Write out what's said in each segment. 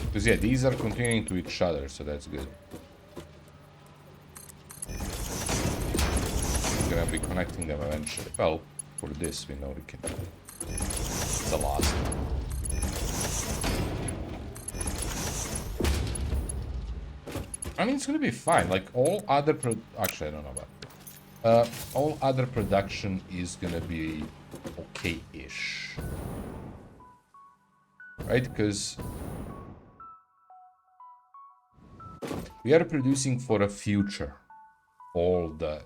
Because yeah, these are continuing to each other, so that's good. We're gonna be connecting them eventually. Well, for this we know we can. It's the last one. I mean, it's gonna be fine. Like all other actually, I don't know about. All other production is gonna be okay-ish, right? Because we are producing for a future. All the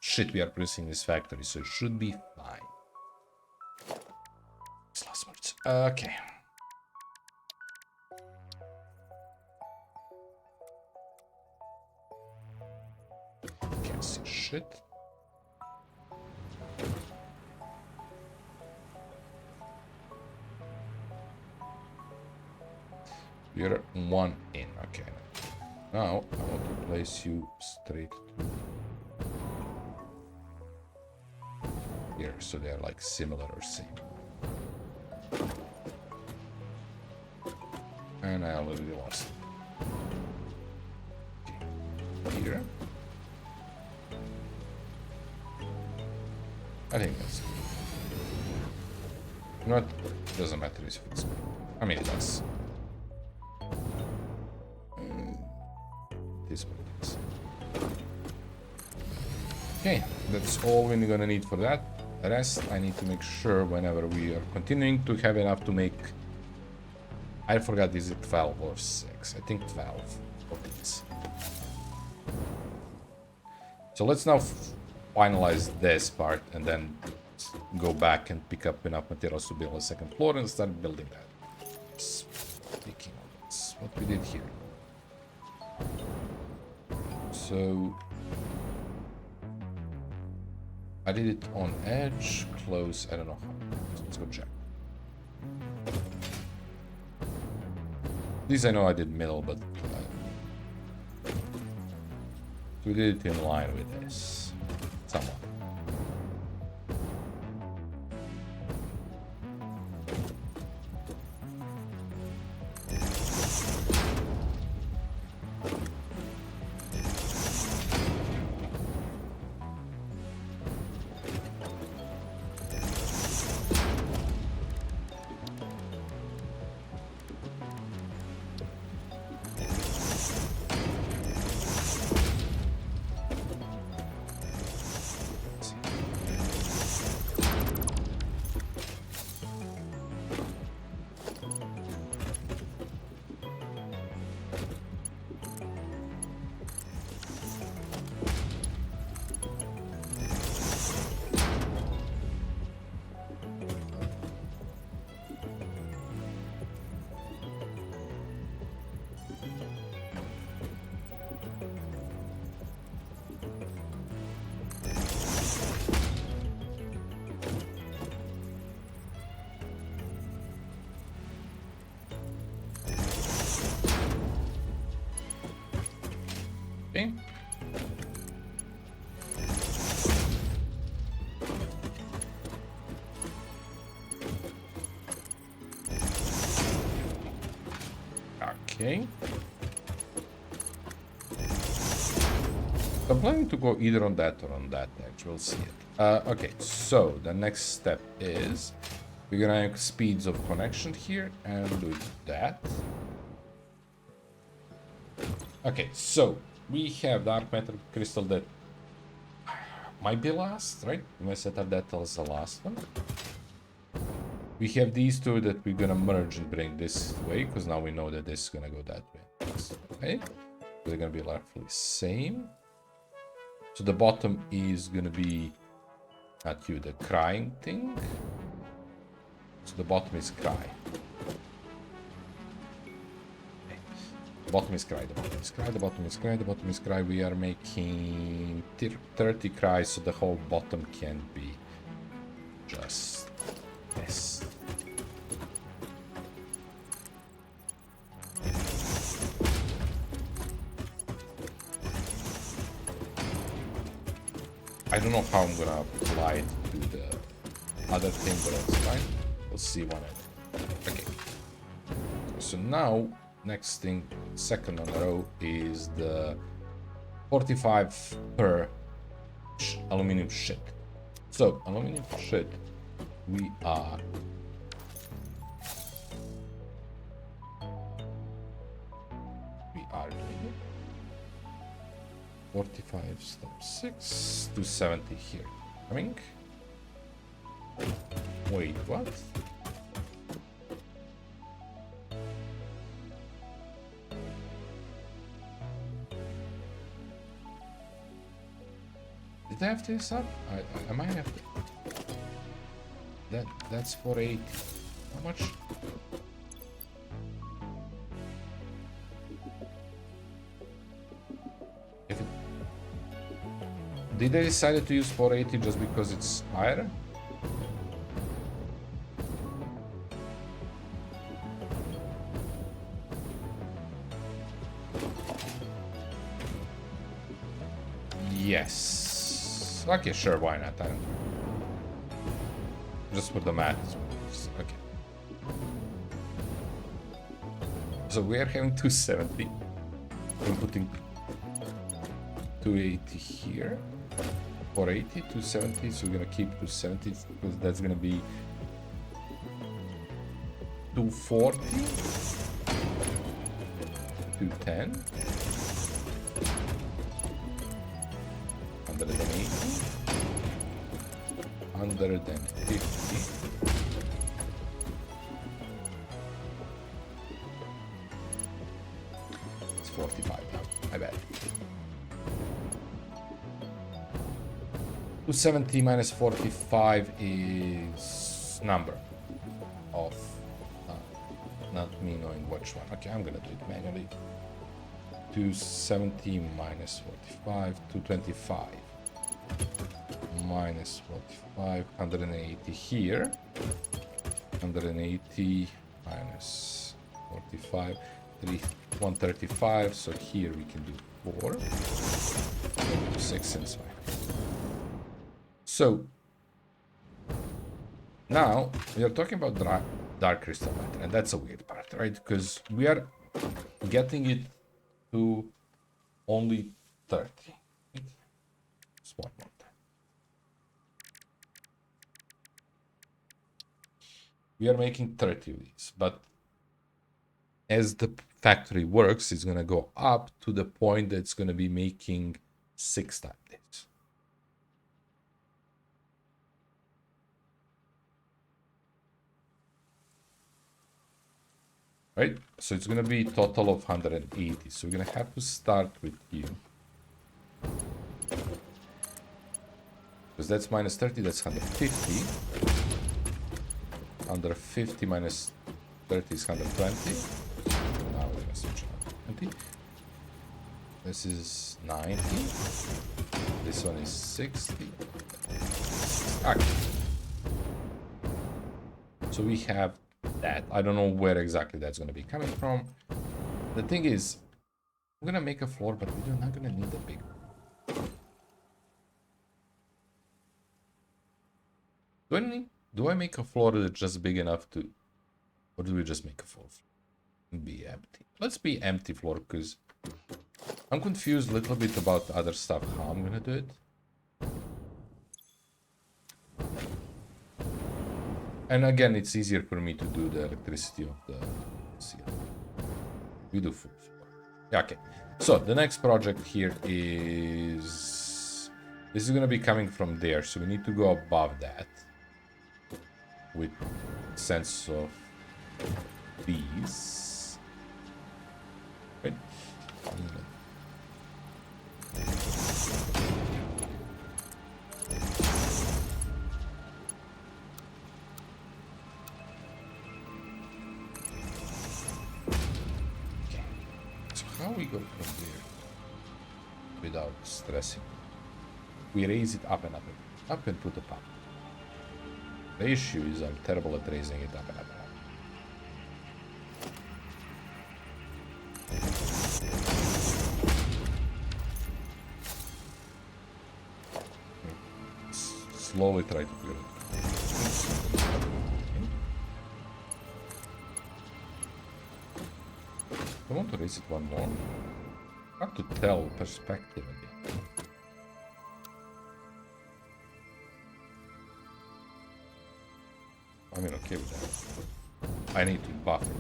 shit we are producing in this factory, so it should be fine. It's last words. Okay. Can't see shit. We're one in. Okay. Now I want to place you straight here, so they're like similar or same. And I already lost it. Okay. Here. I think that's good. You know what? Doesn't matter if it's good. I mean, it does. This one is. Okay, that's all we're gonna need for that. The rest, I need to make sure whenever we are continuing to have enough to make. I forgot, is it 12 or 6? I think 12 of these. So let's now finalize this part and then go back and pick up enough materials to build a second floor and start building that. Speaking of this, what we did here. So I did it on edge, close, I don't know how. So let's go check. These I know I did middle, but we did it in line with this. Somewhat. Okay. Okay. I'm planning to go either on that or on that edge. We'll see it. Okay, so the next step is we're gonna have speeds of connection here and do that. Okay, so we have dark matter crystal that might be last, right? We might set up that as the last one. We have these two that we're gonna merge and bring this way, because now we know that this is gonna go that way. Okay, they're gonna be roughly same. So the bottom is gonna be at you the crying thing. So the bottom is cry. The bottom is cry, the bottom is cry, the bottom is cry, the bottom is cry. We are making 30 cries, so the whole bottom can be just this. I don't know how I'm gonna apply it to the other thing, but that's fine. We'll see one. Okay. So now next thing, second on the row, is the 45 per aluminum sheet. So aluminum sheet, we are 45 step 6 to 70 here. Coming. Wait, what? Did I have this up? I might have to. That's 480. How much? If it, did they decide to use 480 just because it's higher? Yes. Okay, sure, why not? I don't know. Just for the math. Okay. So we are having 270. I'm putting 280 here. 480, 270. So we're gonna keep 270 because that's gonna be 240, 210. 150. It's 45 now, I bet. 270 minus 45 is number of not me knowing which one. Okay, I'm gonna do it manually. 270 minus 45, 225 minus 45, 180 here, 180 minus 45, 135, so here we can do 4, 6 inside. So now we are talking about dark crystal matter, and that's a weird part, right? Because we are getting it to only 30. Smart one. We are making 30 of these, but as the factory works, it's gonna go up to the point that it's gonna be making 6 times this. Right? So it's gonna be a total of 180. So we're gonna have to start with you. Because that's minus 30, that's 150. 150 minus 30 is 120. Now we're gonna switch 120. This is 90. This one is 60. Okay. So we have that. I don't know where exactly that's gonna be coming from. The thing is, I'm gonna make a floor, but we're not gonna need a big one. Do I make a floor that's just big enough to, or do we just make a floor and be empty? Let's be empty floor, because I'm confused a little bit about other stuff, how I'm gonna do it. And again, it's easier for me to do the electricity of the ceiling. We do full floor. Yeah, okay. So the next project here is, this is gonna be coming from there, so we need to go above that with sense of these. Right? Okay. So how we go from there without stressing? We raise it up and up and up and put a pump. The issue is I'm terrible at raising it up and up and up. Slowly try to clear it. I want to raise it one more. Hard to tell perspective again. I mean, okay with that. I need to buffer it.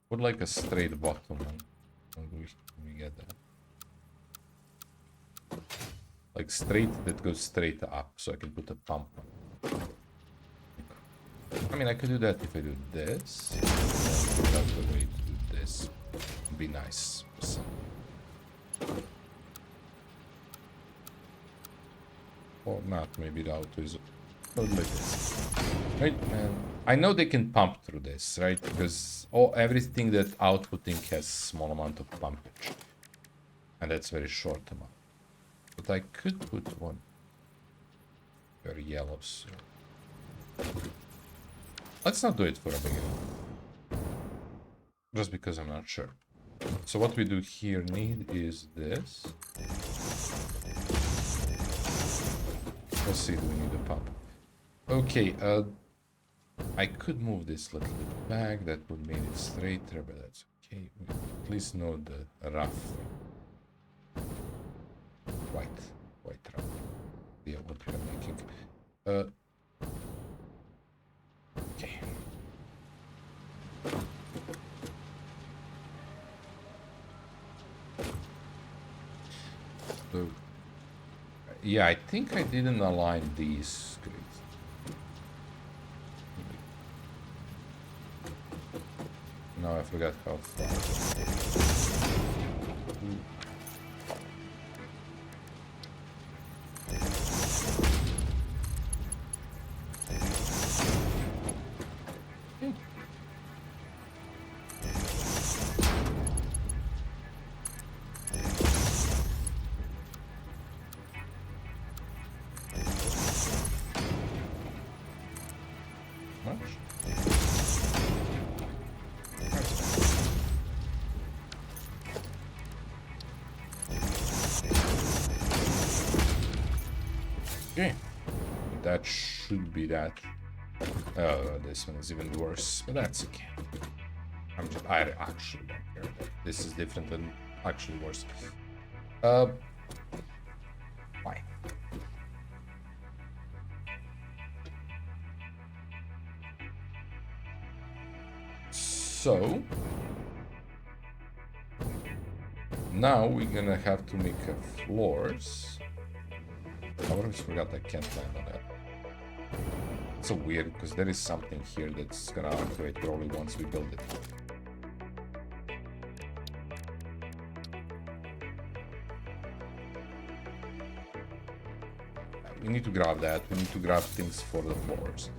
Would like a straight bottom one. How do we get that? Like straight, that goes straight up, so I can put a pump on. I mean, I could do that if I do this. And then figure out the way to do this. It'd be nice. Or not, maybe the auto is not like this. Right, and I know they can pump through this, right? Because everything that outputting has small amount of pumpage. And that's very short amount. But I could put one very yellow, so let's not do it for a beginning. Just because I'm not sure. So what we do here need is this. Let's see, do we need a pump? Okay, I could move this a little bit back, that would make it straighter, but that's okay. We at least know the rough white rough. Yeah, what we are making. Okay. So, yeah, I think I didn't align these grids. No, I forgot how far. Okay, that should be that. This one is even worse, but that's okay. I actually don't care. This is different than actually worse. Why? So now we're gonna have to make floors. I always forgot I can't land on that. It's so weird because there is something here that's gonna activate probably once we build it. We need to grab that. We need to grab things for the floors.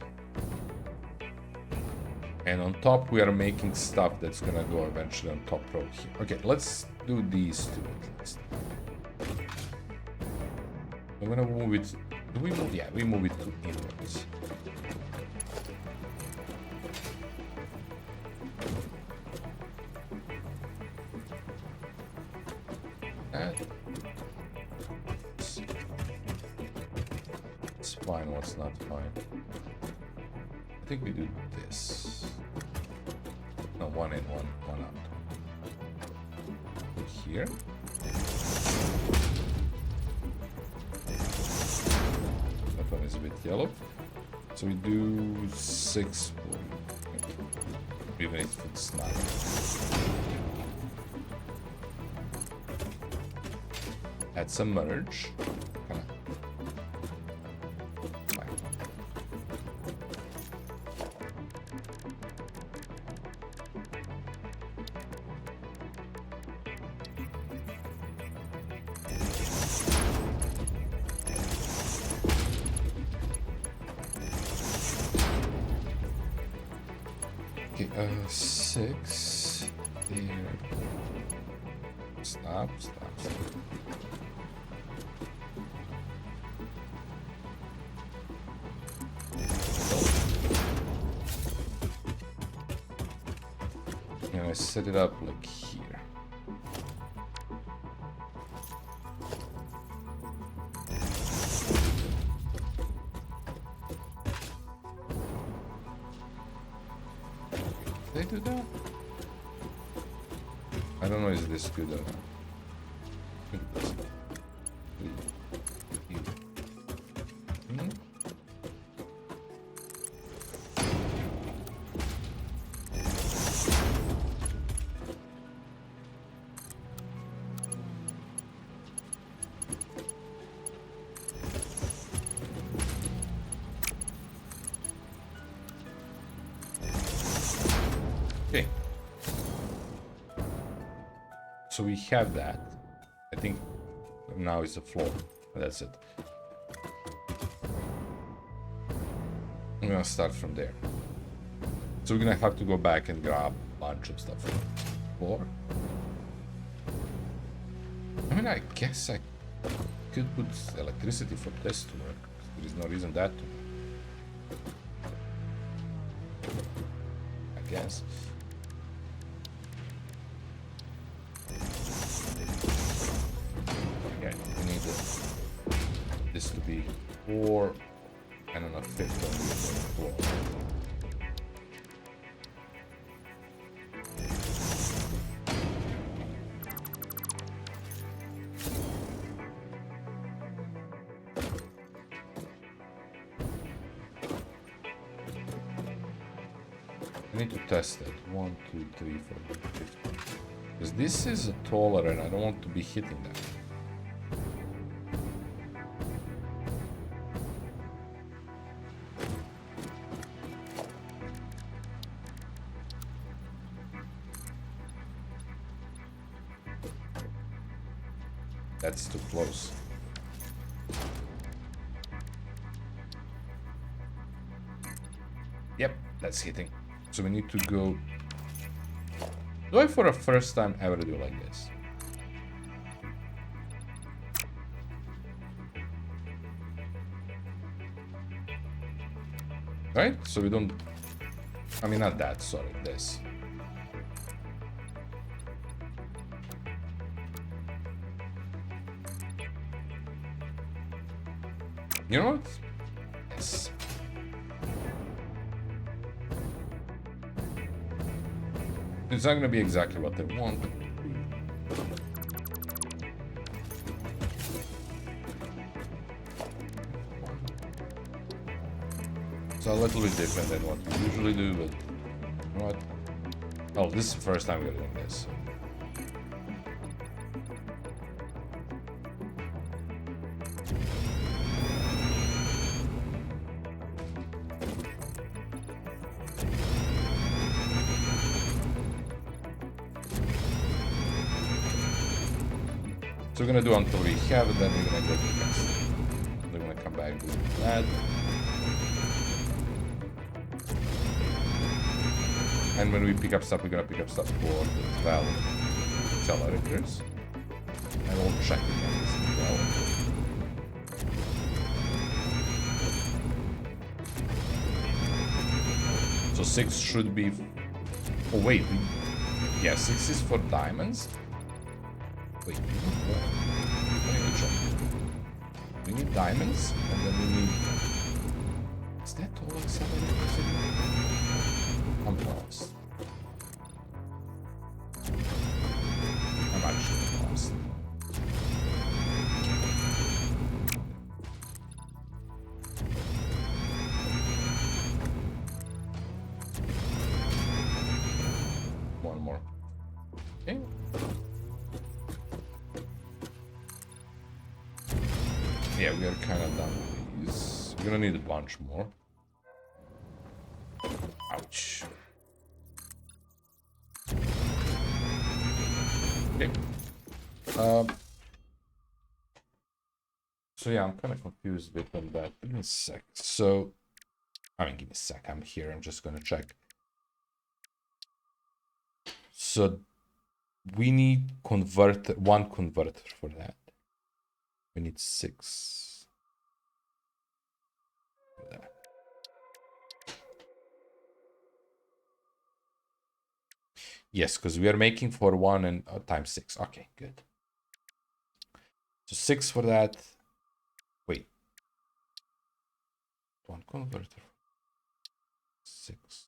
And on top we are making stuff that's gonna go eventually on top row here. Okay, let's do these two at least. I'm gonna move it. Do we move? Yeah, we move it to inwards. It's fine. What's not fine? I think we do this. No, one in, one out. Here. Is a bit yellow, so we do 6, even if it's not. Add some merge. Okay, 6 here. Stop. And I set it up like here. They do that? I don't know is this good or not. I think it does. Hmm? Okay. So we have that. I think now is the floor. That's it. I'm gonna start from there. So we're gonna have to go back and grab a bunch of stuff from the floor. I mean, I guess I could put electricity for this to work. There is no reason that to work. I guess. Okay, we need this to be 4 and then a 5th on the floor. I need to test it. 1, 2, 3, 4, 5. Because this is taller and I don't want to be hitting that. That's too close. Yep, that's hitting. So we need to go. Do I for a first time ever do like this? Right? So we don't. I mean, not that, sorry, this. You know what? Yes. It's not gonna be exactly what they want. It's a little bit different than what we usually do, but you know what? Oh, this is the first time we're doing this. So we're gonna do until we have it, then we're gonna go to the next. We're gonna come back to that. And when we pick up stuff, we're gonna pick up stuff for the 12 accelerators. And we'll check again this as well. So 6 should be. Oh wait, yeah, 6 is for diamonds. Wait, we need more. I need to check. We need diamonds, and then we need. Is that all accelerators? I'm lost. I'm actually lost. One more. Okay. Yeah, we are kind of done with these. We're gonna need a bunch more. Ouch. Okay. So yeah, I'm kind of confused a bit on that. Give me a sec. So, I mean, give me a sec. I'm here. I'm just gonna check. So, we need one converter for that. We need 6. For that. Yes, because we are making for 1 and times 6. Okay, good. So 6 for that. Wait. 1 converter. 6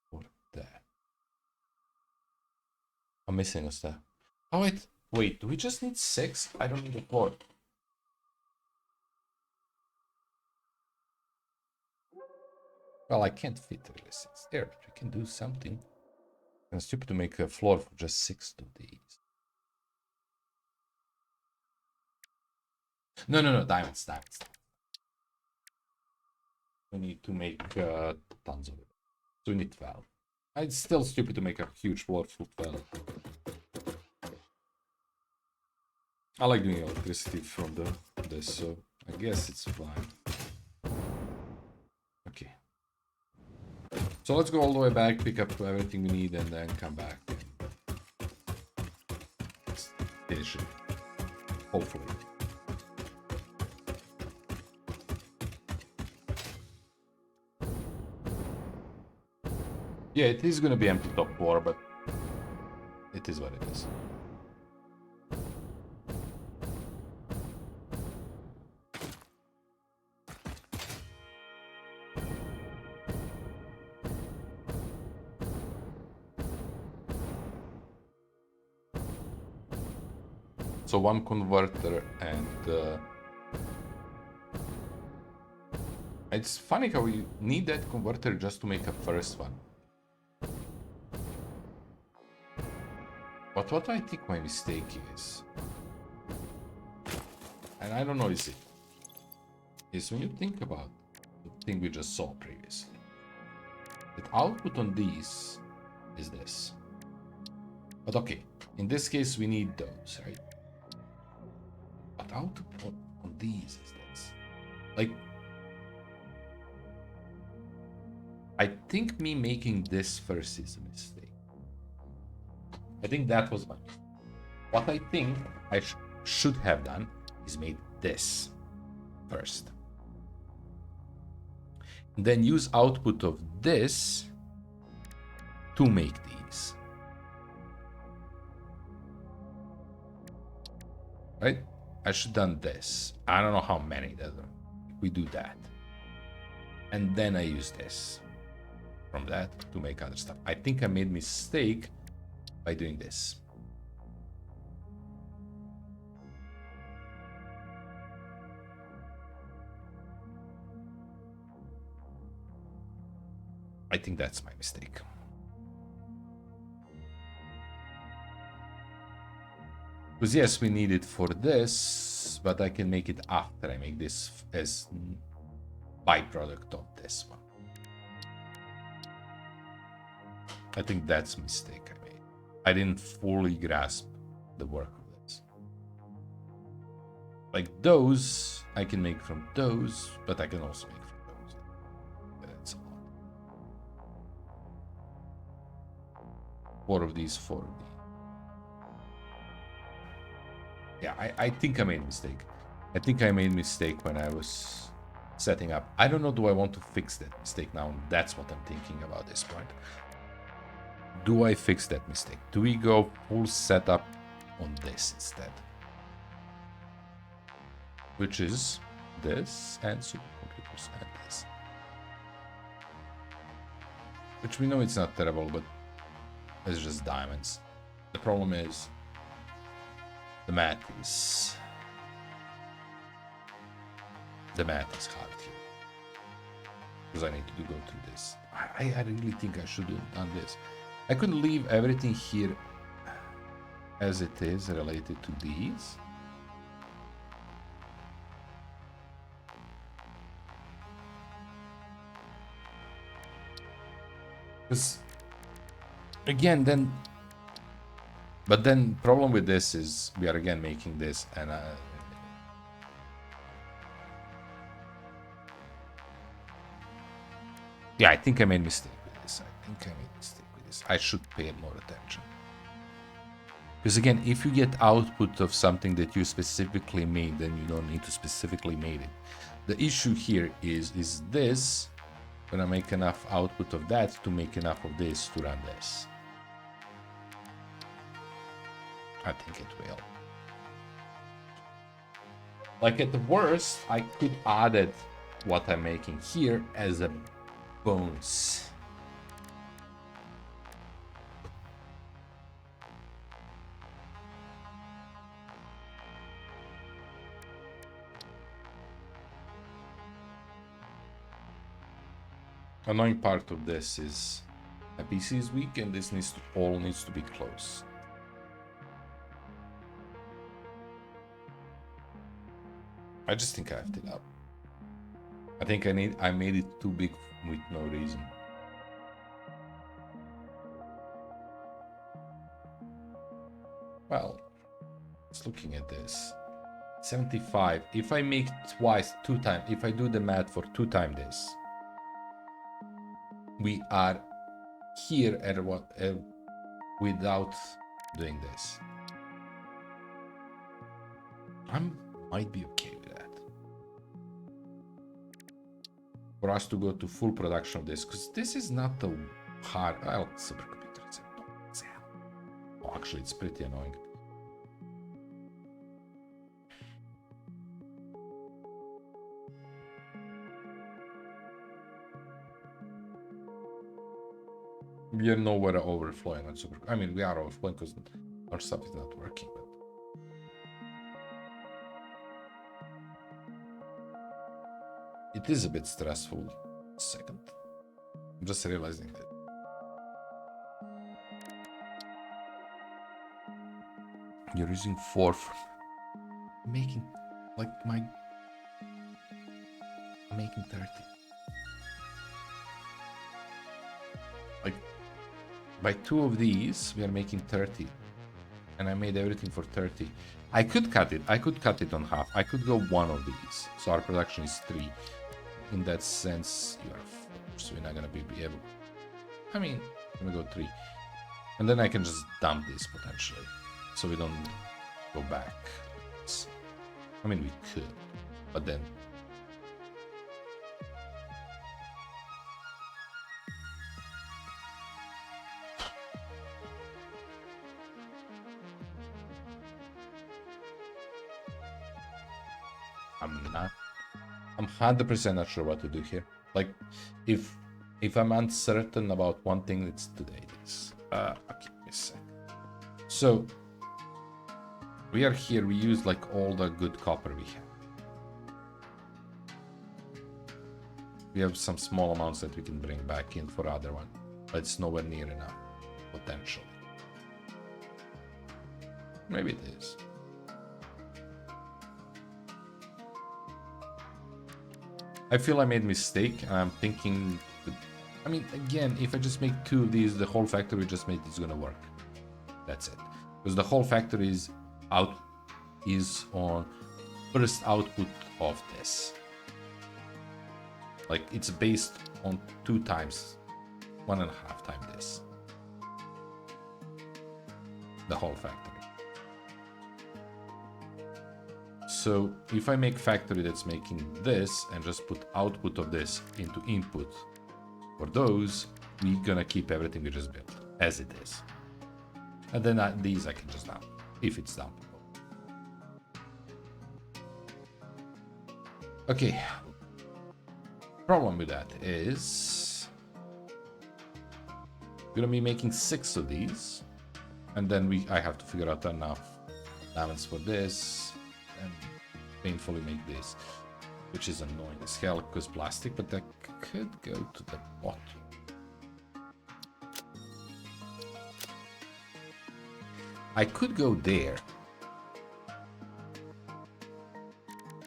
for that. I'm missing a step. Oh, wait, do we just need 6? I don't need a 4. Well, I can't fit really 6 there, but we can do something. It's stupid to make a floor for just 6 of these. No, diamonds. We need to make tons of it. So we need 12. It's still stupid to make a huge floor for 12. I like doing electricity from this, so I guess it's fine. Okay. So let's go all the way back, pick up everything we need, and then come back. Finish it. Hopefully. Yeah, it is gonna be empty top 4, but it is what it is. So 1 converter and it's funny how you need that converter just to make a first one. But what I think my mistake is, and I don't know is when you think about the thing we just saw previously, the output on these is this. But okay, in this case we need those, right? But output on these is this. Like, I think me making this first is a mistake. I think that was my mistake. What I think I should have done is made this first. And then use output of this to make these. Right? I should have done this. I don't know how many that are. We do that. And then I use this from that to make other stuff. I think I made a mistake by doing this. I think that's my mistake. Because yes, we need it for this, but I can make it after I make this as byproduct of this one. I think that's a mistake I made. I didn't fully grasp the work of this. Like those, I can make from those, but I can also make from those. That's a lot. 4 of these, 4 of these. Yeah, I think I made a mistake. I think I made a mistake when I was setting up. I don't know, do I want to fix that mistake now? That's what I'm thinking about this point. Do I fix that mistake? Do we go full setup on this instead? Which is this and supercomputers and this. Which we know it's not terrible, but it's just diamonds. The problem is the math is hard here. Because I need to go through this. I really think I should have done this. I could leave everything here as it is related to these. Because again, then, but then problem with this is we are again making this and yeah, I think I made a mistake with this. I should pay more attention. Because again, if you get output of something that you specifically made, then you don't need to specifically made it. The issue here is this gonna make enough output of that to make enough of this to run this? I think it will. Like at the worst, I could add it what I'm making here as a bonus. annoying part of this is my PC is weak and this all needs to be close. I just think I have it up. I think I made it too big with no reason. Well, just looking at this. 75. If I make twice, 2 times, if I do the math for 2 times this, we are here at what without doing this. I might be okay with that. For us to go to full production of this, because this is not the hard. Well, supercomputer is annoying as hell. Oh, actually, it's pretty annoying. We are nowhere overflowing on super. I mean, we are overflowing because our stuff is not working. But it is a bit stressful. Second, I'm just realizing that. You're using 4 for making like I'm making 30. Like by 2 of these, we are making 30. And I made everything for 30. I could cut it. I could cut it on half. I could go 1 of these. So our production is 3. In that sense, you are 4. So we're not gonna be able. I mean, let me go 3. And then I can just dump this potentially. So we don't go back. I mean, we could. But then I'm 100% not sure what to do here. Like, if I'm uncertain about one thing, it's today. This. Okay, a sec. So we are here. We use like all the good copper we have. We have some small amounts that we can bring back in for other one, but it's nowhere near enough potential. Maybe it is. I feel I made a mistake, and I'm thinking that, I mean, again, if I just make 2 of these, the whole factory just made it's gonna work. That's it. Because the whole factory is on first output of this. Like, it's based on 2 times, 1.5 times this. The whole factory. So if I make factory that's making this and just put output of this into input for those, we're gonna keep everything we just built as it is. And then these I can just dump, if it's dumpable. Okay. Problem with that is we're gonna be making 6 of these, and then I have to figure out enough diamonds for this and painfully make this, which is annoying as hell because plastic, but that could go to the bottom. I could go there.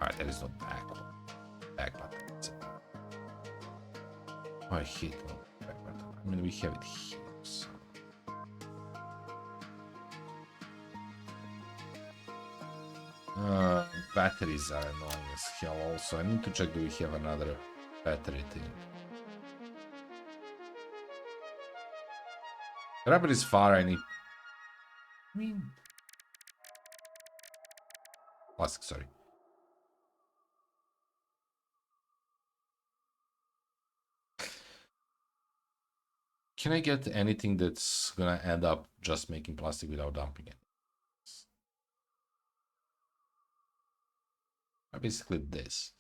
Alright, that is not back button. Oh, I hate back button. I mean, we have it here, so. Batteries are annoying as hell also. I need to check, do we have another battery thing? Rubber is far, I mean... Plastic, sorry. Can I get anything that's gonna end up just making plastic without dumping it? Basically this.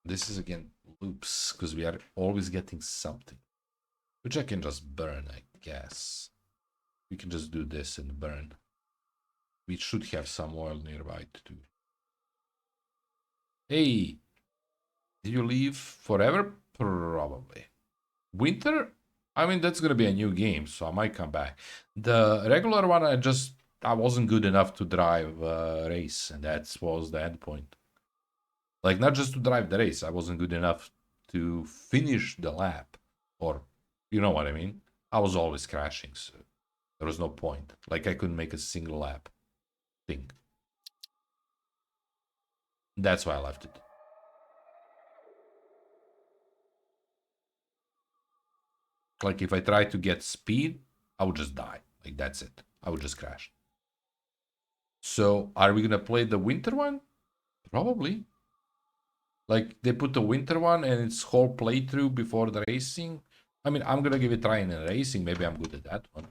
This is again loops, because we are always getting something. Which I can just burn, I guess. We can just do this and burn. We should have some oil nearby to do. Hey! Do you leave forever? Probably. Winter? I mean, that's gonna be a new game, so I might come back. The regular one, I wasn't good enough to drive a race, and that was the end point. Like, not just to drive the race, I wasn't good enough to finish the lap, or you know what I mean. I was always crashing, so there was no point. Like, I couldn't make a single lap thing. That's why I left it. Like, if I tried to get speed, I would just die. Like, that's it. I would just crash. So, are we gonna play the winter one? Probably. Like, they put the winter one and it's whole playthrough before the racing. I mean, I'm gonna give it a try in the racing. Maybe I'm good at that one.